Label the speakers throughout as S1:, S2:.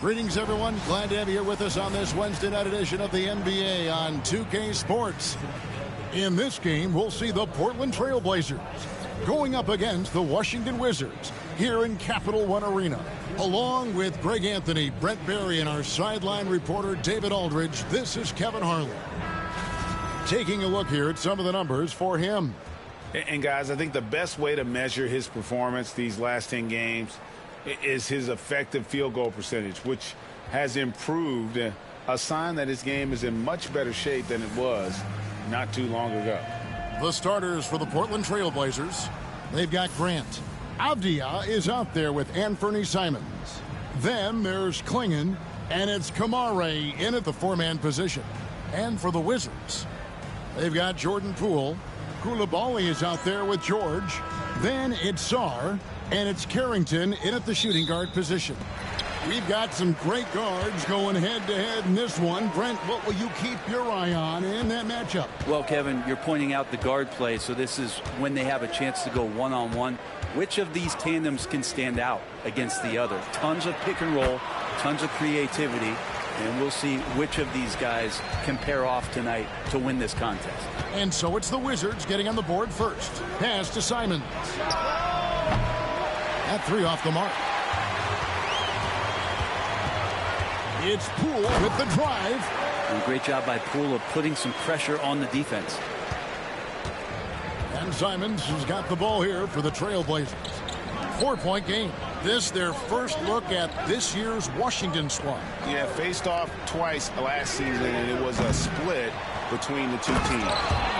S1: Greetings, everyone. Glad to have you here with us on this Wednesday night edition of the NBA on 2K Sports. In this game, we'll see the Portland Trailblazers going up against the Washington Wizards here in Capital One Arena. Along with Greg Anthony, Brent Barry, and our sideline reporter David Aldridge, this is Kevin Harlan. Taking a look here at some of the numbers for him.
S2: And guys, I think the best way to measure his performance these last 10 games is his effective field goal percentage, which has improved, a sign that his game is in much better shape than it was not too long ago.
S1: The starters for the Portland Trailblazers, they've got Grant. Avdia is out there with Anthony Simons. Then there's Klingon, and it's Kamare in at the four-man position. And for the Wizards, they've got Jordan Poole. Koulibaly is out there with George. Then it's Sarr, and it's Carrington in at the shooting guard position. We've got some great guards going head-to-head in this one. Brent, what will you keep your eye on in that matchup?
S3: Well, Kevin, you're pointing out the guard play, so this is when they have a chance to go one-on-one. Which of these tandems can stand out against the other? Tons of pick and roll, tons of creativity, and we'll see which of these guys can pair off tonight to win this contest.
S1: And so it's the Wizards getting on the board first. Pass to Simons. That three off the mark. It's Poole with the drive.
S3: And great job by Poole of putting some pressure on the defense.
S1: And Simons has got the ball here for the Trailblazers. 4-point game. This their first look at this year's Washington squad.
S2: Yeah, faced off twice last season, and it was a split between the two teams.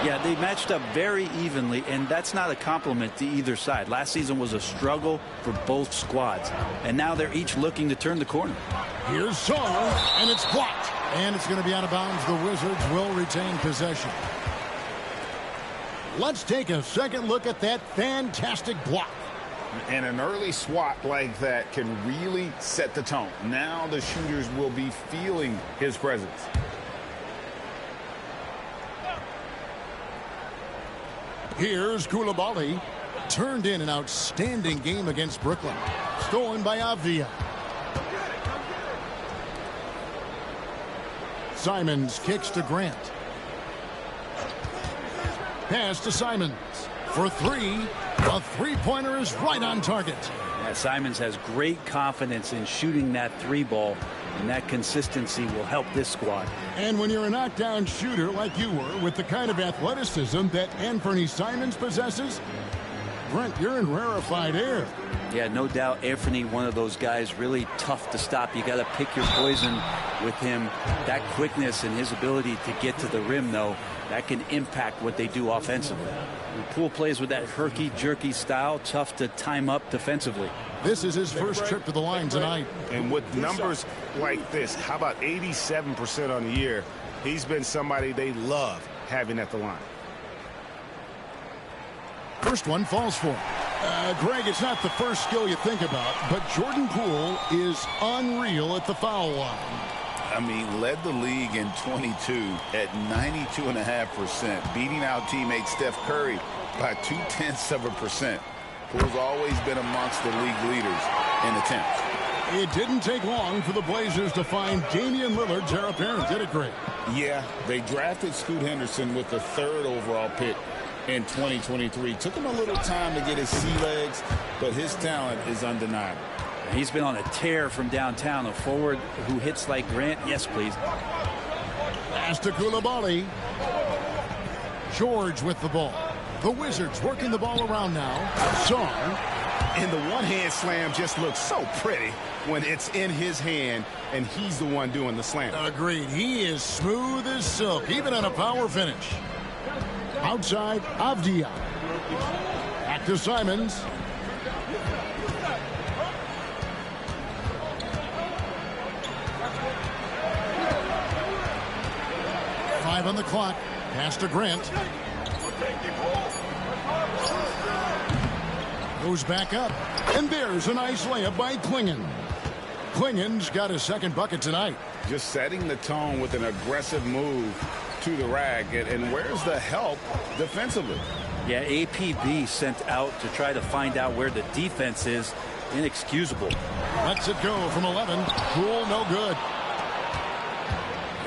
S3: Yeah, they matched up very evenly, and that's not a compliment to either side. Last season was a struggle for both squads, and now they're each looking to turn the corner.
S1: Here's Sarr, and it's blocked. And it's going to be out of bounds. The Wizards will retain possession. Let's take a second look at that fantastic block.
S2: And an early swat like that can really set the tone. Now the shooters will be feeling his presence.
S1: Here's Koulibaly. Turned in an outstanding game against Brooklyn. Stolen by Avdia. Simons kicks to Grant. Pass to Simons for three. A three-pointer is right on target.
S3: Yeah, Simons has great confidence in shooting that three ball, and that consistency will help this squad.
S1: And when you're a knockdown shooter like you were, with the kind of athleticism that Anthony Simons possesses, Brent, you're in rarefied air.
S3: Yeah, no doubt Anthony, one of those guys, really tough to stop. You got to pick your poison with him. That quickness and his ability to get to the rim, though, that can impact what they do offensively. And Poole plays with that herky-jerky style, tough to time up defensively.
S1: This is his first trip to the line tonight.
S2: And with numbers like this, how about 87% on the year? He's been somebody they love having at the line.
S1: First one falls for him. Greg, it's not the first skill you think about, but Jordan Poole is unreal at the foul line.
S4: I mean, led the league in 22 at 92.5%, beating out teammate Steph Curry by 0.2%. Poole's always been amongst the league leaders in attempts.
S1: It didn't take long for the Blazers to find Damian Lillard's heir apparent, did it, Greg?
S2: Yeah, they drafted Scoot Henderson with the 3rd overall pick in 2023. Took him a little time to get his sea legs, but his talent is undeniable.
S3: He's been on a tear from downtown. A forward who hits like Grant. Yes, please.
S1: Pass to Koulibaly. George with the ball. The Wizards working the ball around now. Sarr.
S2: And the one-hand slam just looks so pretty when it's in his hand and he's the one doing the slam.
S1: Agreed. He is smooth as silk, even on a power finish. Outside, Avdia. Back to Simons. Five on the clock. Pass to Grant. Goes back up. And there's a nice layup by Klingon. Klingon's got his second bucket tonight.
S2: Just setting the tone with an aggressive move to the rack. And where's the help defensively?
S3: Yeah, APB sent out to try to find out where the defense is. Inexcusable.
S1: Lets it go from 11. Poole, no good.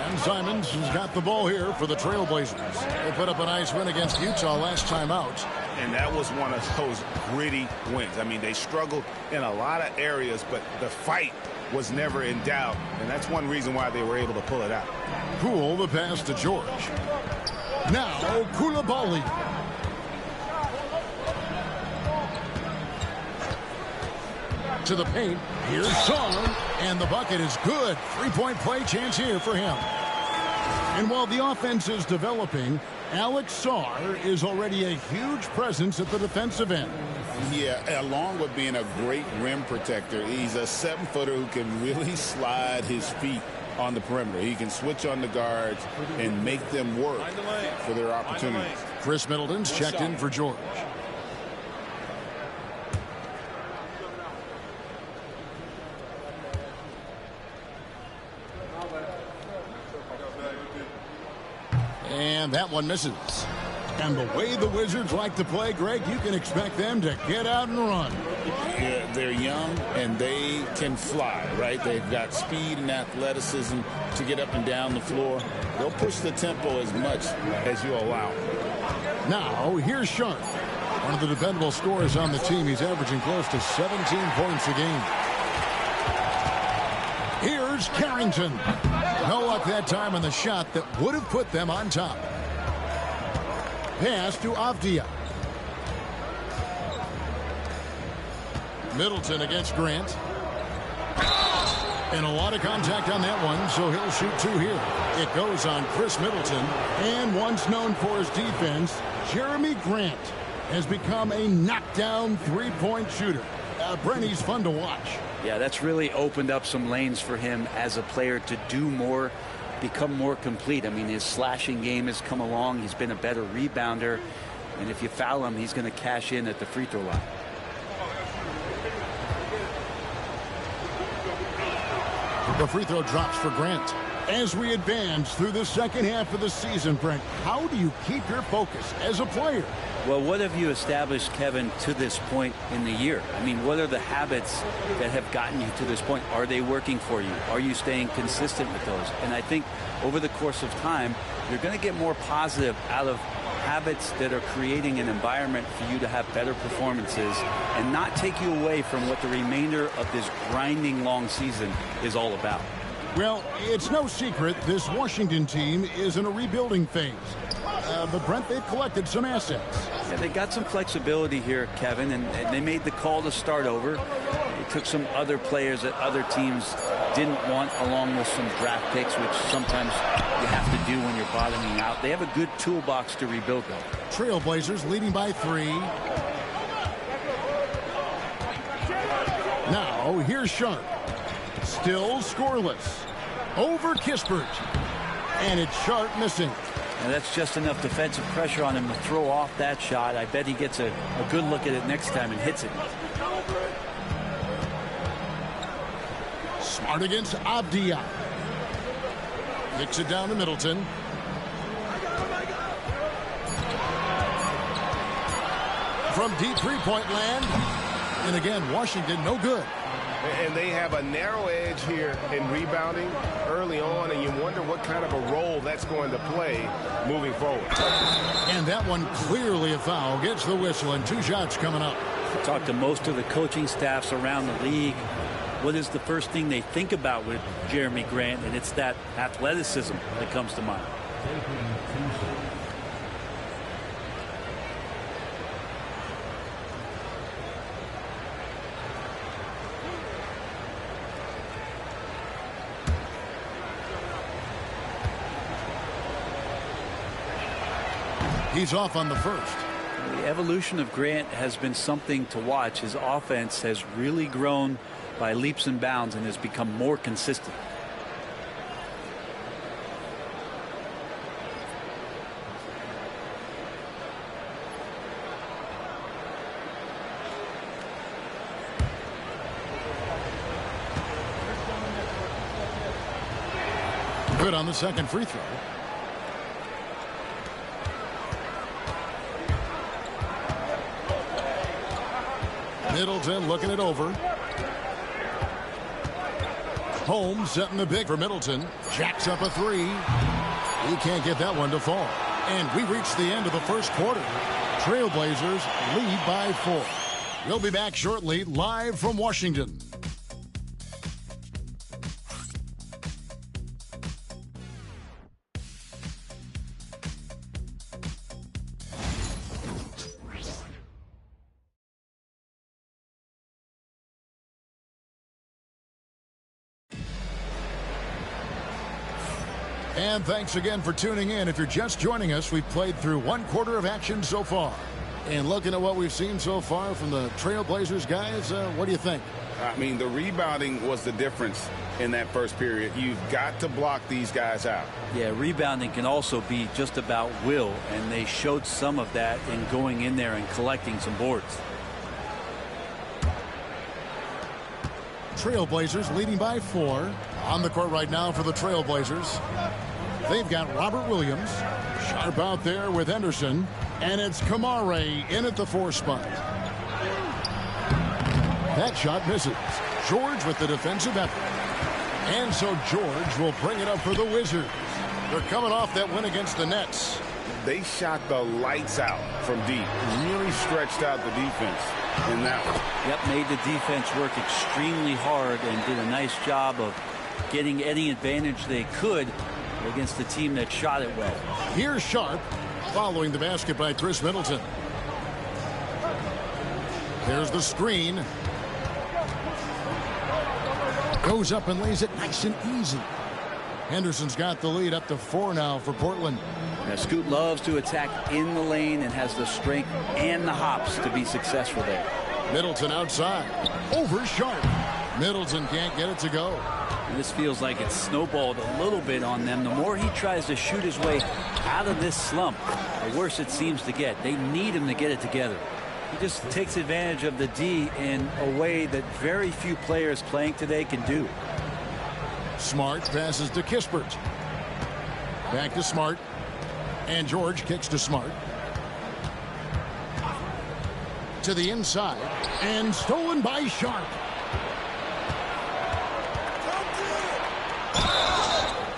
S1: And Simons has got the ball here for the Trailblazers. They put up a nice win against Utah last time out.
S2: And that was one of those gritty wins. I mean, they struggled in a lot of areas, but the fight was never in doubt. And that's one reason why they were able to pull it out.
S1: Poole, the pass to George. Now, Koulibaly. To the paint. Here's Song. And the bucket is good. Three-point play chance here for him. And while the offense is developing, Alex Sarr is already a huge presence at the defensive end.
S4: Yeah, along with being a great rim protector, he's a 7-footer who can really slide his feet on the perimeter. He can switch on the guards and make them work for their opportunities.
S1: Chris Middleton's checked in for George. And that one misses. And the way the Wizards like to play, Greg, you can expect them to get out and run.
S4: Yeah, they're young and they can fly, right? They've got speed and athleticism to get up and down the floor. They'll push the tempo as much as you allow.
S1: Now, here's Sharp. One of the dependable scorers on the team. He's averaging close to 17 points a game. Here's Carrington. No luck that time on the shot that would have put them on top. Pass to Avdia. Middleton against Grant. And a lot of contact on that one, so he'll shoot two here. It goes on Chris Middleton. And once known for his defense, Jeremy Grant has become a knockdown three-point shooter. Brent, he's fun to watch.
S3: Yeah, that's really opened up some lanes for him as a player to do more, become more complete. I mean, his slashing game has come along. He's been a better rebounder. And if you foul him, he's going to cash in at the free throw line.
S1: The free throw drops for Grant. As we advance through the second half of the season, Brent, how do you keep your focus as a player?
S3: Well, what have you established, Kevin, to this point in the year? I mean, what are the habits that have gotten you to this point? Are they working for you? Are you staying consistent with those? And I think over the course of time, you're going to get more positive out of habits that are creating an environment for you to have better performances and not take you away from what the remainder of this grinding long season is all about.
S1: Well, it's no secret this Washington team is in a rebuilding phase. But, Brent, they've collected some assets.
S3: Yeah, they got some flexibility here, Kevin, and they made the call to start over. They took some other players that other teams didn't want, along with some draft picks, which sometimes you have to do when you're bottoming out. They have a good toolbox to rebuild, though.
S1: Trailblazers leading by 3. Now, here's Sharp. Still scoreless. Over Kispert. And it's Sharp missing.
S3: And that's just enough defensive pressure on him to throw off that shot. I bet he gets a good look at it next time and hits it.
S1: Smart against Avdia. Kicks it down to Middleton. From deep three-point land. And again, Washington no good.
S5: And they have a narrow edge here in rebounding early on, and you wonder what kind of a role that's going to play moving forward.
S1: And that one clearly a foul. Gets the whistle, and 2 shots coming up.
S3: Talk to most of the coaching staffs around the league. What is the first thing they think about with Jeremy Grant? And it's that athleticism that comes to mind.
S1: He's off on the first.
S3: The evolution of Grant has been something to watch. His offense has really grown by leaps and bounds and has become more consistent.
S1: Good on the second free throw. Middleton looking it over. Holmes setting the pick for Middleton. Jacks up a three. He can't get that one to fall. And we reach the end of the first quarter. Trailblazers lead by 4. We'll be back shortly, live from Washington. And thanks again for tuning in. If you're just joining us, we've played through one quarter of action so far. And looking at what we've seen so far from the Trailblazers guys, what do you think?
S2: I mean, the rebounding was the difference in that first period. You've got to block these guys out.
S3: Yeah, rebounding can also be just about will, and they showed some of that in going in there and collecting some boards.
S1: Trailblazers leading by 4. On the court right now for the Trailblazers. They've got Robert Williams. Sharp out there with Henderson. And it's Kamare in at the 4 spot. That shot misses. George with the defensive effort. And so George will bring it up for the Wizards. They're coming off that win against the Nets.
S2: They shot the lights out from deep. Really stretched out the defense in that one.
S3: Yep, made the defense work extremely hard and did a nice job of getting any advantage they could against the team that shot it well.
S1: Here's Sharp following the basket by Chris Middleton. There's the screen. Goes up and lays it nice and easy. Henderson's got the lead up to 4 now for Portland.
S3: Now, Scoot loves to attack in the lane and has the strength and the hops to be successful there.
S1: Middleton outside. Over Sharp. Middleton can't get it to go.
S3: And this feels like it's snowballed a little bit on them. The more he tries to shoot his way out of this slump, the worse it seems to get. They need him to get it together. He just takes advantage of the D in a way that very few players playing today can do.
S1: Smart passes to Kispert. Back to Smart. And George kicks to Smart. To the inside. And stolen by Sharp.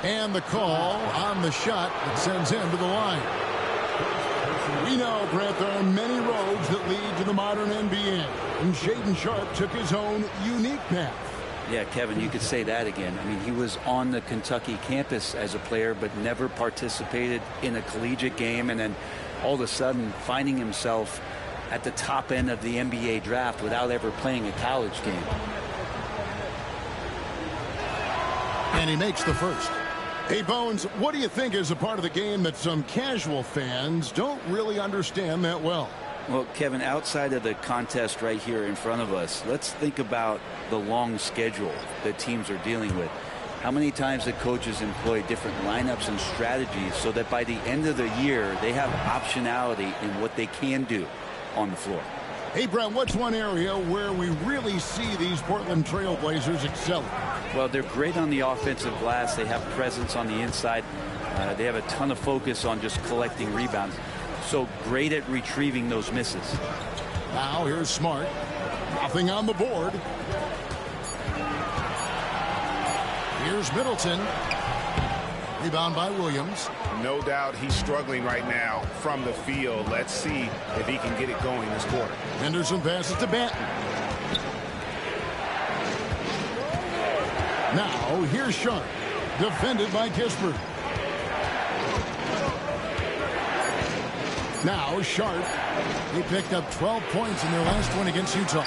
S1: And the call on the shot that sends him to the line. We know, Brett, there are many roads that lead to the modern NBA. And Shaedon Sharp took his own unique path.
S3: Yeah, Kevin, you could say that again. I mean, he was on the Kentucky campus as a player, but never participated in a collegiate game. And then all of a sudden finding himself at the top end of the NBA draft without ever playing a college game.
S1: And he makes the first. Hey, Bones, what do you think is a part of the game that some casual fans don't really understand that well?
S3: Well, Kevin, outside of the contest right here in front of us, let's think about the long schedule that teams are dealing with. How many times the coaches employ different lineups and strategies so that by the end of the year, they have optionality in what they can do on the floor.
S1: Hey, Brett, what's one area where we really see these Portland Trailblazers excel?
S3: Well, they're great on the offensive glass. They have presence on the inside. They have a ton of focus on just collecting rebounds. So great at retrieving those misses.
S1: Now here's Smart. Nothing on the board. Here's Middleton. Rebound by Williams.
S5: No doubt he's struggling right now from the field. Let's see if he can get it going this quarter.
S1: Henderson passes to Banton. Now here's Sharp. Defended by Kispert. Now Sharp. He picked up 12 points in their last one against Utah.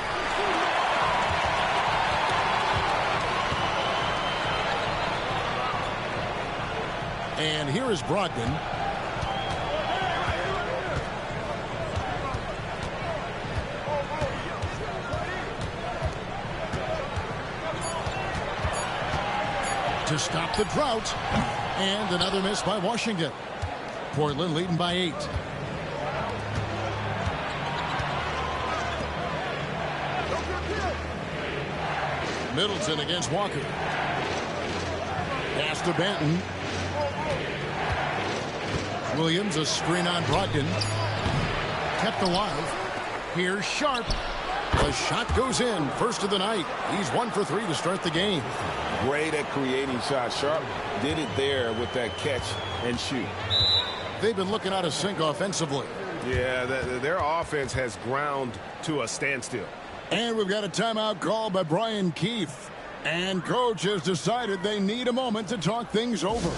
S1: And here is Brogdon. To stop the drought. And another miss by Washington. Portland leading by 8. Middleton against Walker. Pass to Banton. Williams, a screen on Brogdon. Kept alive. Here's Sharp. The shot goes in. First of the night. He's 1 for 3 to start the game.
S2: Great at creating shots. Sharp did it there with that catch and shoot.
S1: They've been looking out of sync offensively.
S5: Yeah, their offense has ground to a standstill.
S1: And we've got a timeout call by Brian Keefe. And coach has decided they need a moment to talk things over.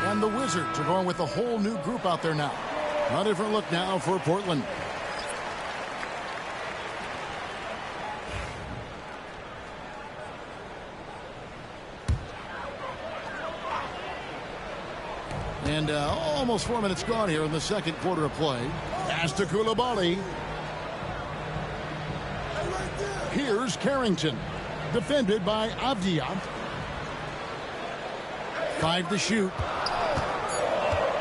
S1: And the Wizards are going with a whole new group out there now. A different look now for Portland. And almost 4 minutes gone here in the second quarter of play. Pass to Coulibaly. Here's Carrington. Defended by Avdia. 5 to shoot.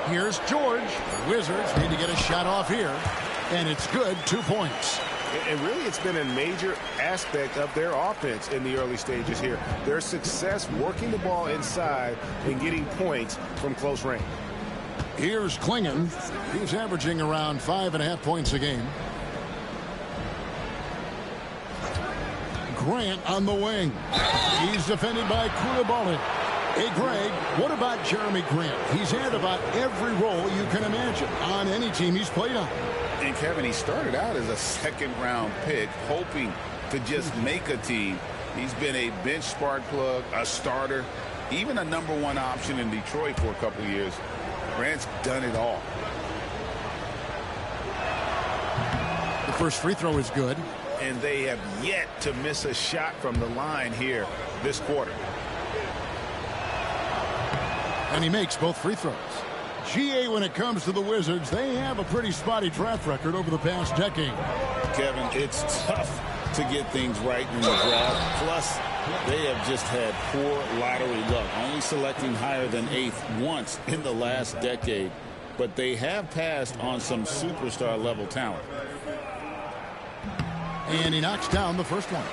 S1: Here's George. The Wizards need to get a shot off here. And it's good. 2 points.
S5: And really, it's been a major aspect of their offense in the early stages here. Their success working the ball inside and getting points from close range.
S1: Here's Klingon. He's averaging around 5.5 points a game. Grant on the wing. He's defended by Coulibaly. Hey, Greg, what about Jeremy Grant? He's had about every role you can imagine on any team he's played on.
S4: And, Kevin, he started out as a second-round pick, hoping to just make a team. He's been a bench spark plug, a starter, even a #1 option in Detroit for a couple years. Grant's done it all.
S1: The first free throw is good.
S2: And they have yet to miss a shot from the line here this quarter.
S1: And he makes both free throws. GA, when it comes to the Wizards, they have a pretty spotty track record over the past decade.
S2: Kevin, it's tough to get things right in the draft. Plus, they have just had poor lottery luck, only selecting higher than 8th once in the last decade. But they have passed on some superstar-level talent.
S1: And he knocks down the first one.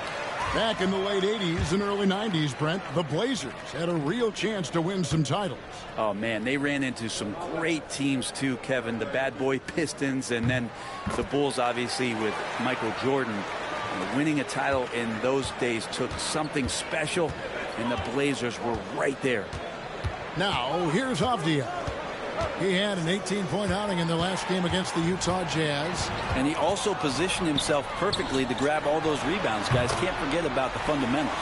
S1: Back in the late 80s and early 90s, Brent, the Blazers had a real chance to win some titles.
S3: Oh, man, they ran into some great teams, too, Kevin. The bad boy Pistons and then the Bulls, obviously, with Michael Jordan. Winning a title in those days took something special, and the Blazers were right there.
S1: Now, here's Avdia. He had an 18-point outing in the last game against the Utah Jazz.
S3: And he also positioned himself perfectly to grab all those rebounds, guys. Can't forget about the fundamentals.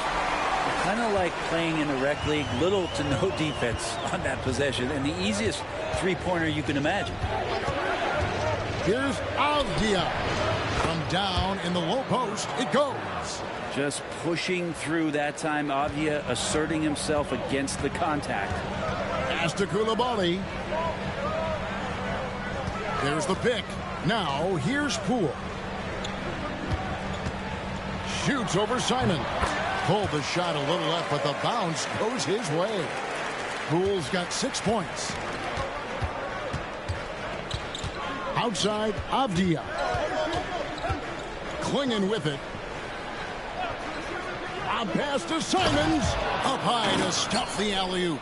S3: Kind of like playing in the rec league, little to no defense on that possession, and the easiest three-pointer you can imagine.
S1: Here's Avdia. From down in the low post, it goes.
S3: Just pushing through that time. Avdia asserting himself against the contact.
S1: Pass to Coulibaly. There's the pick. Now, here's Poole. Shoots over Simon. Pulled the shot a little left, but the bounce goes his way. Poole's got 6 points. Outside, Avdia. Clinging with it. A pass to Simons. Up high to stuff the alley-oop.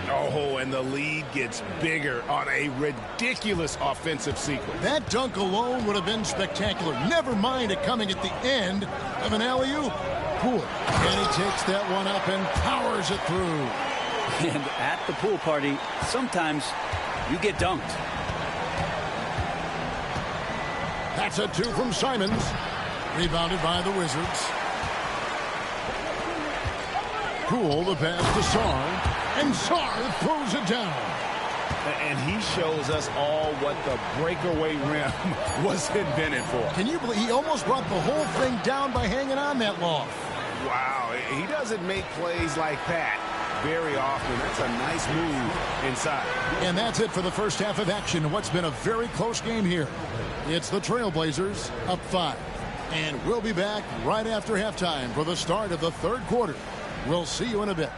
S5: Oh, and the lead gets bigger on a ridiculous offensive sequence.
S1: That dunk alone would have been spectacular. Never mind it coming at the end of an alley-oop. Poole. And he takes that one up and powers it through.
S3: And at the pool party, sometimes you get dunked.
S1: That's a 2 from Simons. Rebounded by the Wizards. Poole, the pass to Sarr. And Sarr throws it down.
S2: And he shows us all what the breakaway rim was invented for.
S1: Can you believe he almost brought the whole thing down by hanging on that long?
S5: Wow, he doesn't make plays like that very often. That's a nice move inside.
S1: And that's it for the first half of action. What's been a very close game here. It's the Trailblazers up 5. And we'll be back right after halftime for the start of the third quarter. We'll see you in a bit.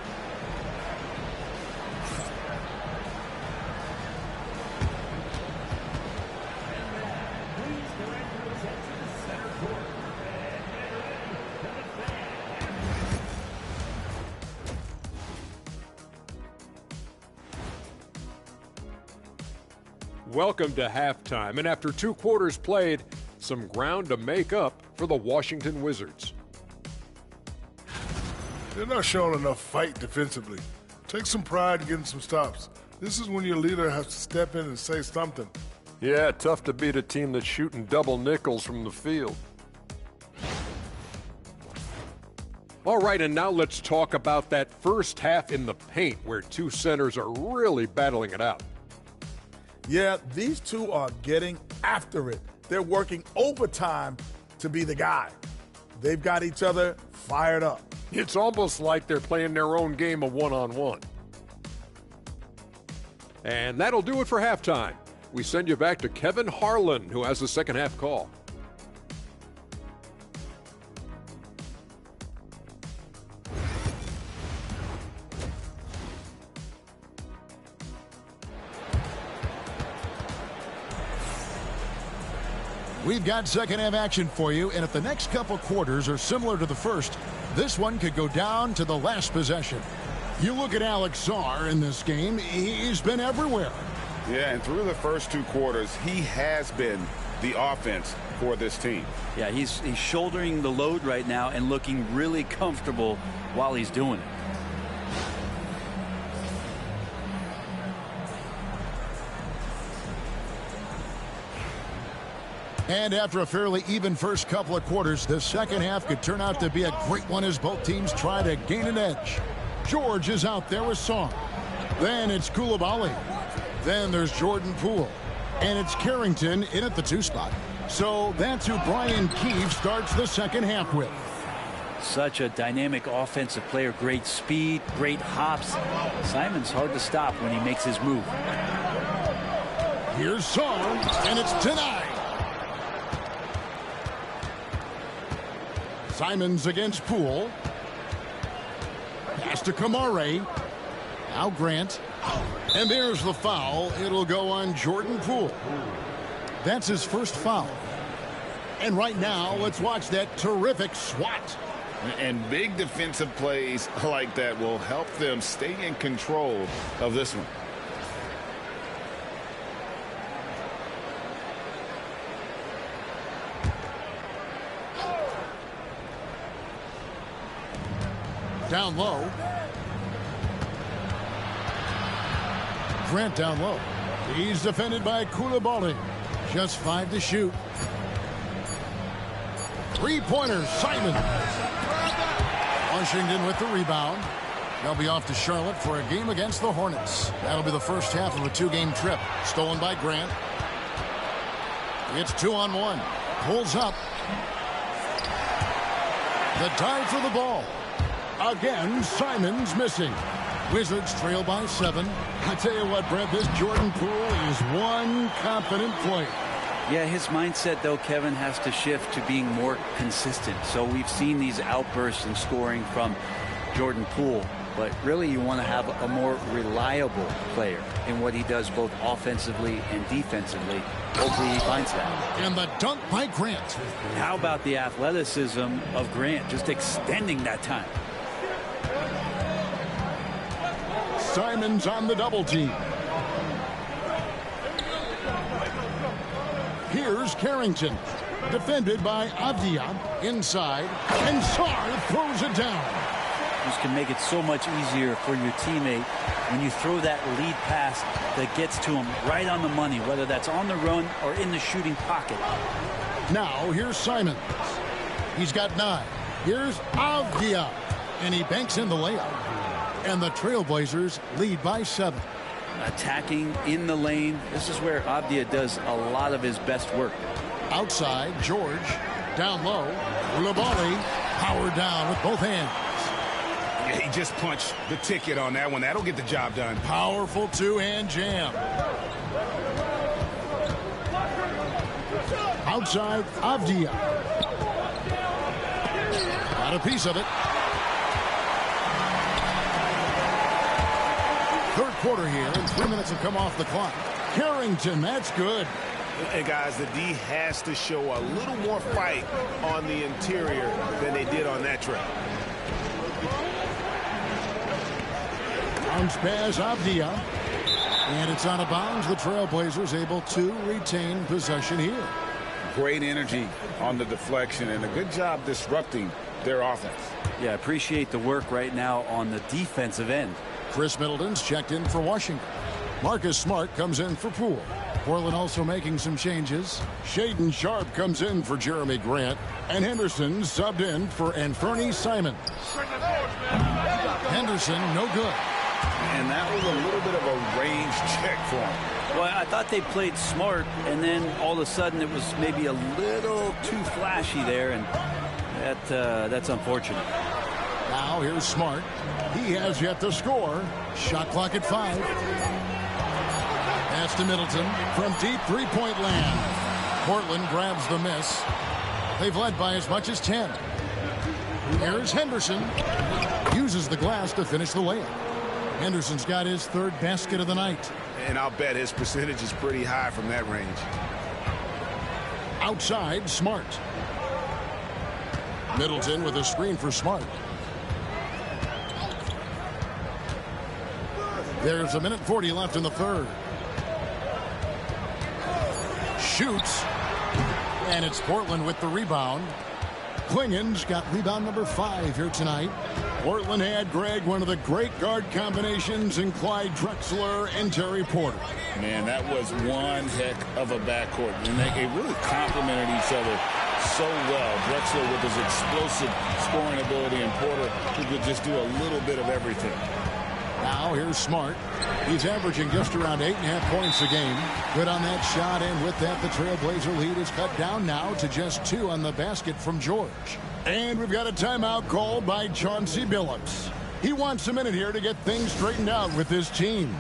S6: Welcome to halftime, and after 2 quarters played, some ground to make up for the Washington Wizards.
S7: They're not showing enough fight defensively. Take some pride in getting some stops. This is when your leader has to step in and say something.
S6: Yeah, tough to beat a team that's shooting double nickels from the field. All right, and now let's talk about that first half in the paint where 2 centers are really battling it out.
S7: Yeah, these 2 are getting after it. They're working overtime to be the guy. They've got each other fired up.
S6: It's almost like they're playing their own game of one-on-one. And that'll do it for halftime. We send you back to Kevin Harlan, who has the second half call.
S1: We've got second half action for you, and if the next couple quarters are similar to the first, this one could go down to the last possession. You look at Alex Sarr in this game, he's been everywhere.
S2: Yeah, and through the first 2 quarters, he has been the offense for this team.
S3: Yeah, he's shouldering the load right now and looking really comfortable while he's doing it.
S1: And after a fairly even first couple of quarters, the second half could turn out to be a great one as both teams try to gain an edge. George is out there with Sarr. Then it's Koulibaly. Then there's Jordan Poole. And it's Carrington in at the 2 spot. So that's who Brian Keefe starts the second half with.
S3: Such a dynamic offensive player. Great speed, great hops. Simon's hard to stop when he makes his move.
S1: Here's Sarr, and it's denied. Simons against Poole. Pass to Kamare. Now Grant. And there's the foul. It'll go on Jordan Poole. That's his first foul. And right now, let's watch that terrific swat.
S2: And big defensive plays like that will help them stay in control of this one.
S1: Down low. Grant down low. He's defended by Koulibaly. Just 5 to shoot. 3-pointers, Simon. Washington with the rebound. They'll be off to Charlotte for a game against the Hornets. That'll be the first half of a 2-game trip. Stolen by Grant. It's 2-on-1. Pulls up. The dive for the ball. Again, Simon's missing. Wizards trail by 7. I tell you what, Brett, this Jordan Poole is one confident player.
S3: Yeah, his mindset, though, Kevin, has to shift to being more consistent. So we've seen these outbursts in scoring from Jordan Poole. But really, you want to have a more reliable player in what he does both offensively and defensively. Hopefully he finds that.
S1: And the dunk by Grant.
S3: How about the athleticism of Grant, just extending that time?
S1: Simon's on the double team. Here's Carrington. Defended by Avdia. Inside. And Sarr throws it down.
S3: This can make it so much easier for your teammate when you throw that lead pass that gets to him right on the money, whether that's on the run or in the shooting pocket.
S1: Now here's Simons. He's got 9. Here's Avdia. And he banks in the layup. And the Trailblazers lead by 7.
S3: Attacking in the lane. This is where Avdia does a lot of his best work.
S1: Outside, George. Down low. Labali powered down with both hands.
S5: Yeah, he just punched the ticket on that one. That'll get the job done.
S1: Powerful two-hand jam. Outside, Avdia. Got a piece of it. Third quarter here, and 3 minutes have come off the clock. Carrington, that's good.
S5: And guys, the D has to show a little more fight on the interior than they did on that trip.
S1: Bounce pass, Avdia. And it's out of bounds. The Trailblazers able to retain possession here.
S2: Great energy on the deflection and a good job disrupting their offense.
S3: Yeah, appreciate the work right now on the defensive end.
S1: Chris Middleton's checked in for Washington. Marcus Smart comes in for Poole. Portland also making some changes. Shaedon Sharpe comes in for Jeremy Grant. And Henderson subbed in for Anfernee Simons. Henderson, no good.
S2: And that was a little bit of a range check for him.
S3: Well, I thought they played smart, and then all of a sudden it was maybe a little too flashy there, and that's unfortunate.
S1: Now here's Smart. He has yet to score. Shot clock at 5. Pass to Middleton from deep three-point land. Portland grabs the miss. They've led by as much as 10. Here's Henderson. Uses the glass to finish the layup. Henderson's got his 3rd basket of the night.
S5: And I'll bet his percentage is pretty high from that range.
S1: Outside, Smart. Middleton with a screen for Smart. There's 1:40 left in the 3rd. Shoots. And it's Portland with the rebound. Klingen's got rebound number 5 here tonight. Portland had, Greg, one of the great guard combinations in Clyde Drexler and Terry Porter.
S4: Man, that was one heck of a backcourt. And they really complemented each other so well. Drexler with his explosive scoring ability and Porter who could just do a little bit of everything.
S1: Now here's Smart. He's averaging just around 8.5 points a game. Good on that shot, and with that, the Trailblazer lead is cut down now to just 2 on the basket from George. And we've got a timeout called by Chauncey Billups. He wants a minute here to get things straightened out with his team.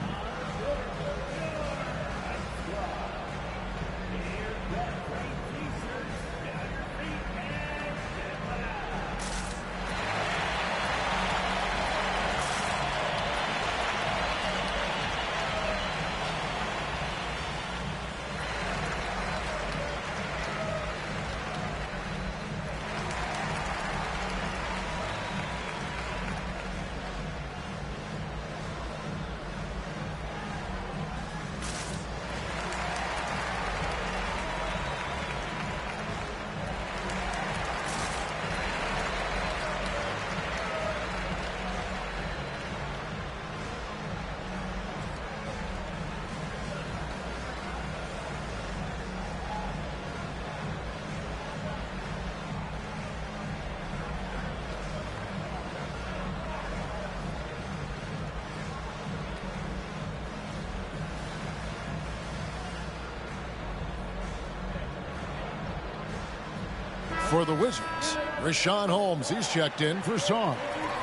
S1: For the Wizards, Rashawn Holmes, he's checked in for Song.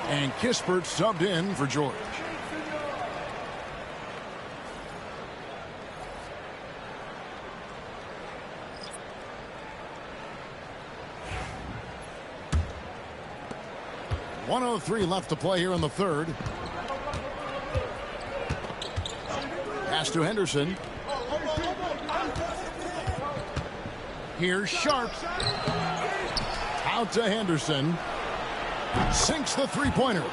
S1: And Kispert subbed in for George. .103 left to play here in the 3rd. Pass to Henderson. Here's Sharpe. Out to Henderson. Sinks the three-pointer.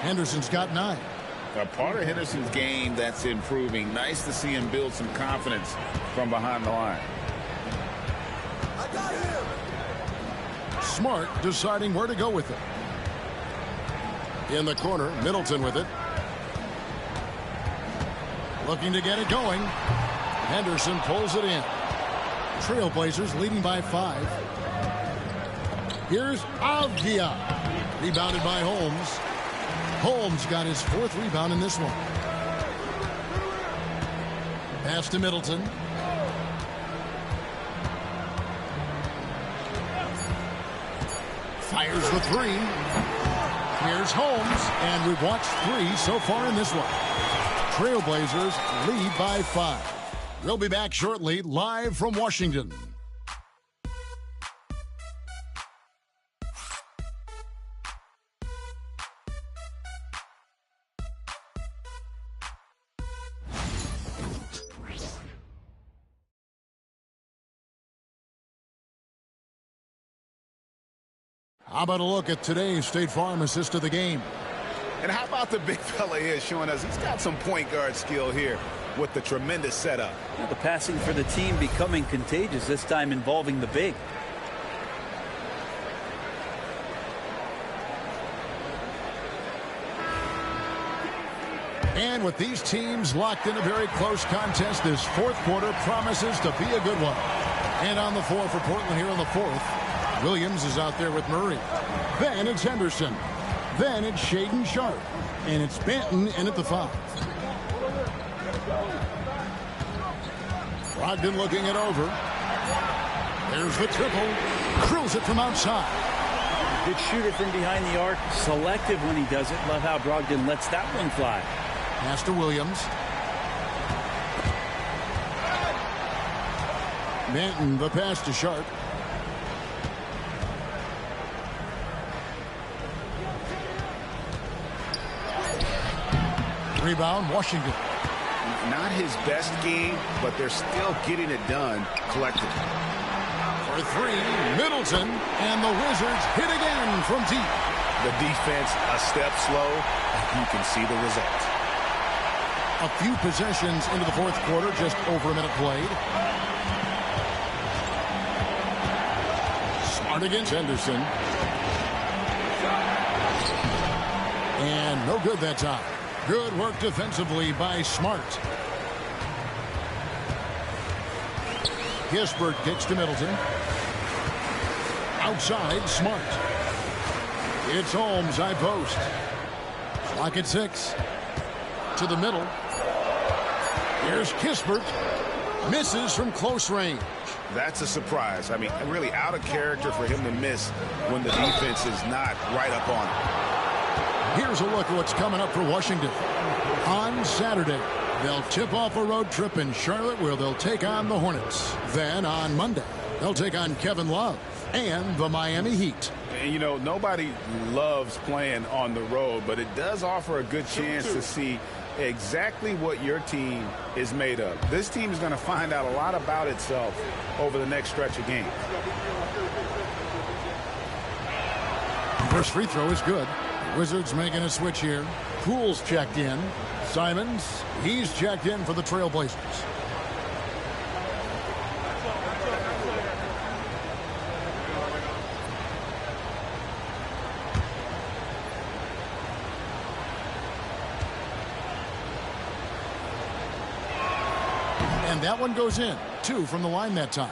S1: Henderson's got 9.
S4: A part of Henderson's game that's improving. Nice to see him build some confidence from behind the line.
S1: Smart deciding where to go with it. In the corner, Middleton with it. Looking to get it going. Henderson pulls it in. Trailblazers leading by 5. Here's Avdia. Rebounded by Holmes. Holmes got his 4th rebound in this one. Pass to Middleton. Fires the 3. Here's Holmes, and we've watched 3 so far in this one. Trailblazers lead by 5. We'll be back shortly, live from Washington. How about a look at today's State Farm assist of the game?
S4: And how about the big fella here showing us he's got some point guard skill here with the tremendous setup.
S3: The passing for the team becoming contagious, this time involving the big.
S1: And with these teams locked in a very close contest, this 4th quarter promises to be a good one. And on the floor for Portland here in the 4th, Williams is out there with Murray. Then it's Henderson. Then it's Shaedon Sharpe. And it's Banton in at the 5. Brogdon looking it over. There's the triple. Drills it from outside.
S3: Good shooter from behind the arc. Selective when he does it. Love how Brogdon lets that one fly.
S1: Pass to Williams. Banton, the pass to Sharpe. Rebound, Washington.
S5: Not his best game, but they're still getting it done collectively.
S1: For 3, Middleton, and the Wizards hit again from deep.
S5: The defense a step slow, and you can see the result.
S1: A few possessions into the 4th quarter, just over a minute played. Smart against Henderson. And no good that time. Good work defensively by Smart. Kispert kicks to Middleton. Outside, Smart. It's Holmes, high post. Clock at 6. To the middle. Here's Kispert. Misses from close range.
S5: That's a surprise. I mean, really out of character for him to miss when the defense is not right up on him.
S1: Here's a look at what's coming up for Washington. On Saturday, they'll tip off a road trip in Charlotte where they'll take on the Hornets. Then on Monday, they'll take on Kevin Love and the Miami Heat.
S2: And, you know, nobody loves playing on the road, but it does offer a good chance to see exactly what your team is made of. This team is going to find out a lot about itself over the next stretch of games.
S1: First free throw is good. Wizards making a switch here. Poole's checked in. Simons, he's checked in for the Trailblazers. And that one goes in. 2 from the line that time.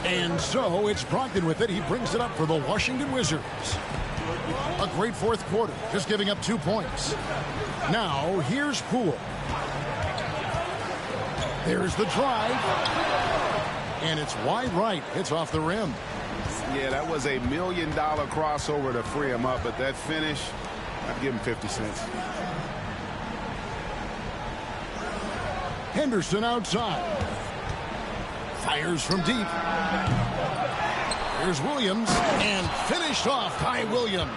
S1: And so it's Brogdon with it. He brings it up for the Washington Wizards. A great 4th quarter, just giving up 2 points. Now, here's Poole. There's the drive. And it's wide right. It's off the rim.
S2: Yeah, that was $1 million crossover to free him up, but that finish, I'd give him 50 cents.
S1: Henderson outside. Fires from deep. Here's Williams, and finished off by Williams.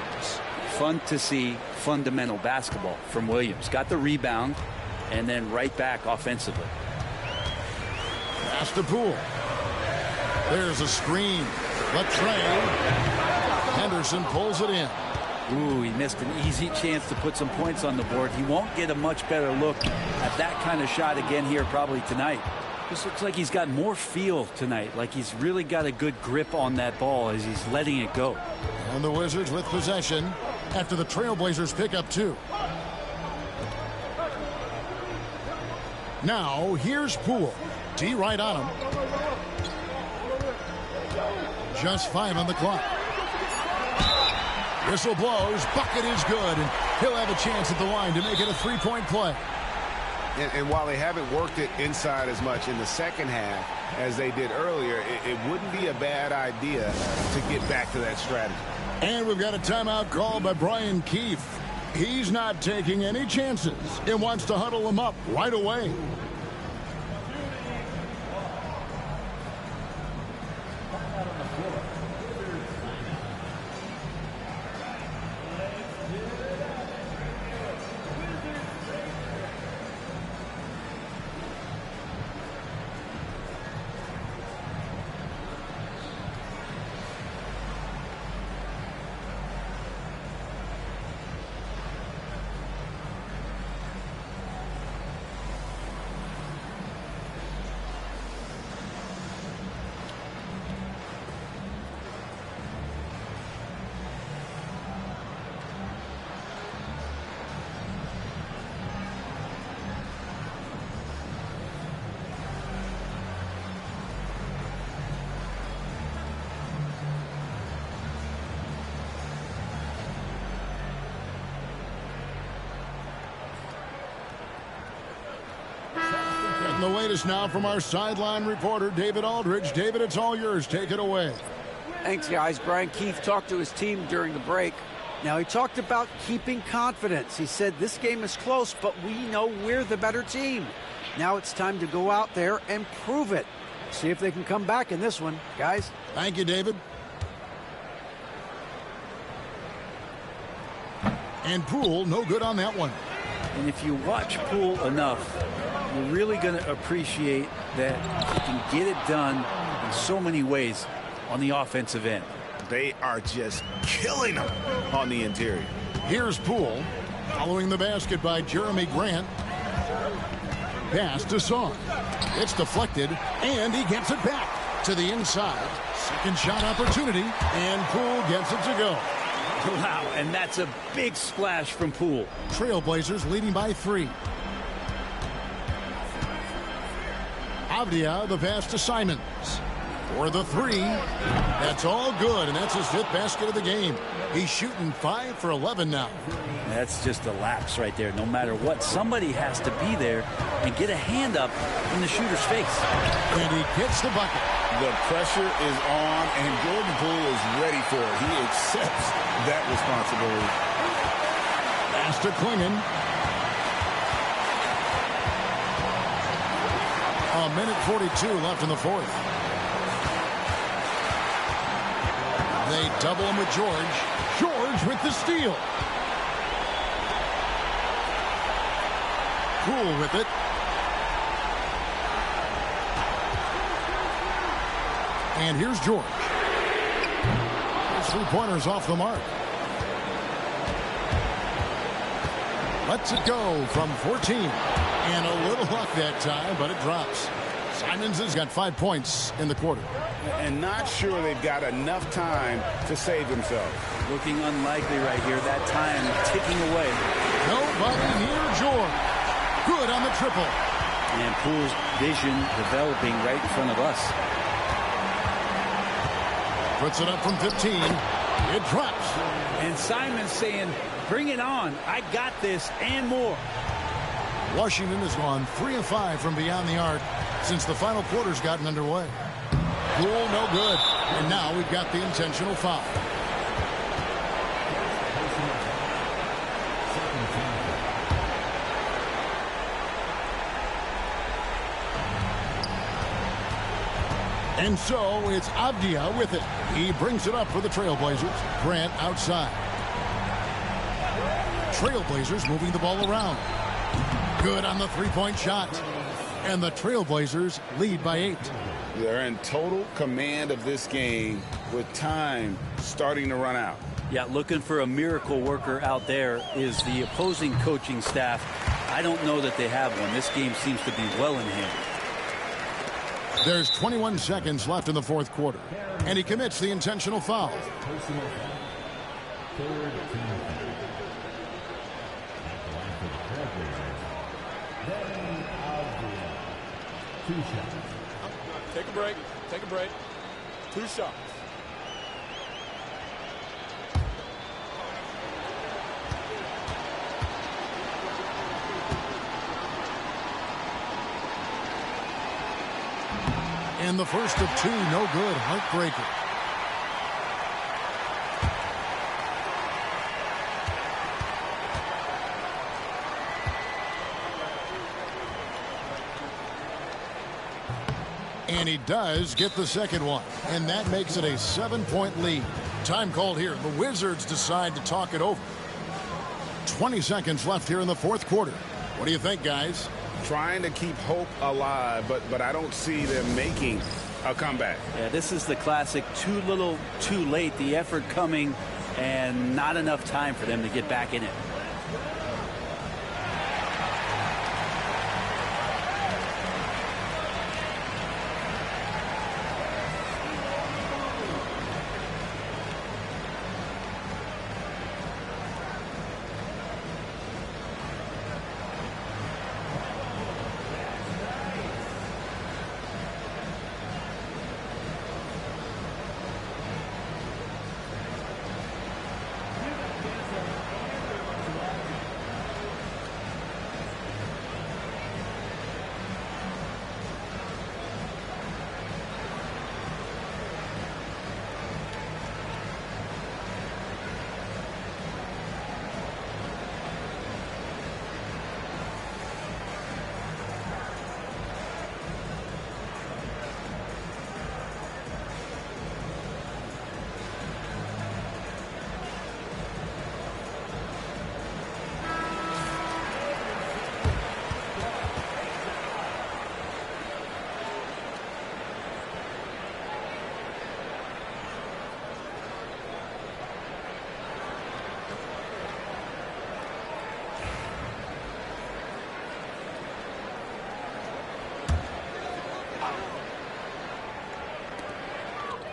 S3: Fun to see fundamental basketball from Williams. Got the rebound, and then right back offensively.
S1: Pass to Poole. There's a screen. The tray. Henderson pulls it in.
S3: Ooh, he missed an easy chance to put some points on the board. He won't get a much better look at that kind of shot again here probably tonight. This looks like he's got more feel tonight, like he's really got a good grip on that ball as he's letting it go.
S1: And the Wizards with possession after the Trailblazers pick up 2. Now, here's Poole. D right on him. Just 5 on the clock. Whistle blows. Bucket is good. And he'll have a chance at the line to make it a 3-point play.
S5: And while they haven't worked it inside as much in the second half as they did earlier, it wouldn't be a bad idea to get back to that strategy.
S1: And we've got a timeout called by Brian Keefe. He's not taking any chances and wants to huddle them up right away. And the latest now from our sideline reporter, David Aldridge. David, it's all yours. Take it away.
S8: Thanks, guys. Brian Keefe talked to his team during the break. Now, he talked about keeping confidence. He said, this game is close, but we know we're the better team. Now it's time to go out there and prove it. See if they can come back in this one, guys.
S1: Thank you, David. And Poole, no good on that one.
S3: And if you watch Poole enough, you're really going to appreciate that he can get it done in so many ways on the offensive end.
S5: They are just killing them on the interior.
S1: Here's Poole, following the basket by Jeremy Grant. Pass to Song. It's deflected, and he gets it back to the inside. Second shot opportunity, and Poole gets it to go.
S3: Wow, and that's a big splash from Poole.
S1: Trailblazers leading by 3. Avdia, the pass to Simons. For the 3. That's all good, and that's his 5th basket of the game. He's shooting 5 for 11 now.
S3: That's just a lapse right there. No matter what, somebody has to be there and get a hand up in the shooter's face.
S1: And he gets the bucket.
S4: The pressure is on, and Jordan Poole is ready for it. He accepts that responsibility.
S1: Pass to Klingon. A minute 42 left in the 4th. They double him with George. George with the steal. Poole with it. And here's George. His 3-pointers off the mark. Lets it go from 14. And a little luck that time, but it drops. Simons has got 5 points in the quarter.
S2: And not sure they've got enough time to save themselves.
S3: Looking unlikely right here. That time ticking away.
S1: Nobody near George. Good on the triple.
S3: And Poole's vision developing right in front of us.
S1: Puts it up from 15. It drops.
S3: And Simons saying, bring it on. I got this and more.
S1: Washington has gone 3 of 5 from beyond the arc since the final quarter's gotten underway. Poole, no good. And now we've got the intentional foul. And so it's Avdia with it. He brings it up for the Trailblazers. Grant outside. Trailblazers moving the ball around. Good on the 3-point shot. And the Trailblazers lead by 8.
S2: They're in total command of this game with time starting to run out.
S3: Yeah, looking for a miracle worker out there is the opposing coaching staff. I don't know that they have one. This game seems to be well in hand.
S1: There's 21 seconds left in the 4th quarter. And he commits the intentional foul.
S6: Take a break. Take a break. 2 shots.
S1: And the first of 2, no good. Heartbreaker. And he does get the second one. And that makes it a 7-point lead. Time called here. The Wizards decide to talk it over. 20 seconds left here in the fourth quarter. What do you think, guys?
S2: Trying to keep hope alive, but I don't see them making a comeback.
S3: Yeah, this is the classic too little, too late. The effort coming and not enough time for them to get back in it.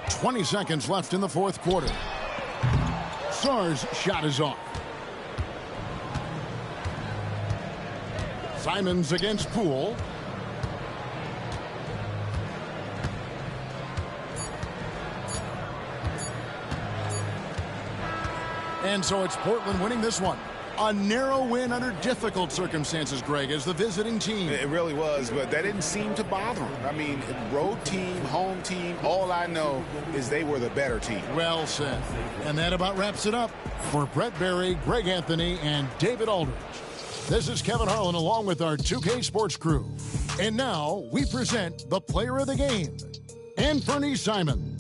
S1: .20 seconds left in the fourth quarter. Sarr's shot is off. Simons against Poole. And so it's Portland winning this one. A narrow win under difficult circumstances, Greg, as the visiting team.
S2: It really was, but that didn't seem to bother them. I mean, road team, home team, all I know is they were the better team.
S1: Well said. And that about wraps it up. For Brett Berry, Greg Anthony, and David Aldridge, this is Kevin Harlan along with our 2K Sports crew. And now we present the player of the game, Anfernee Simons.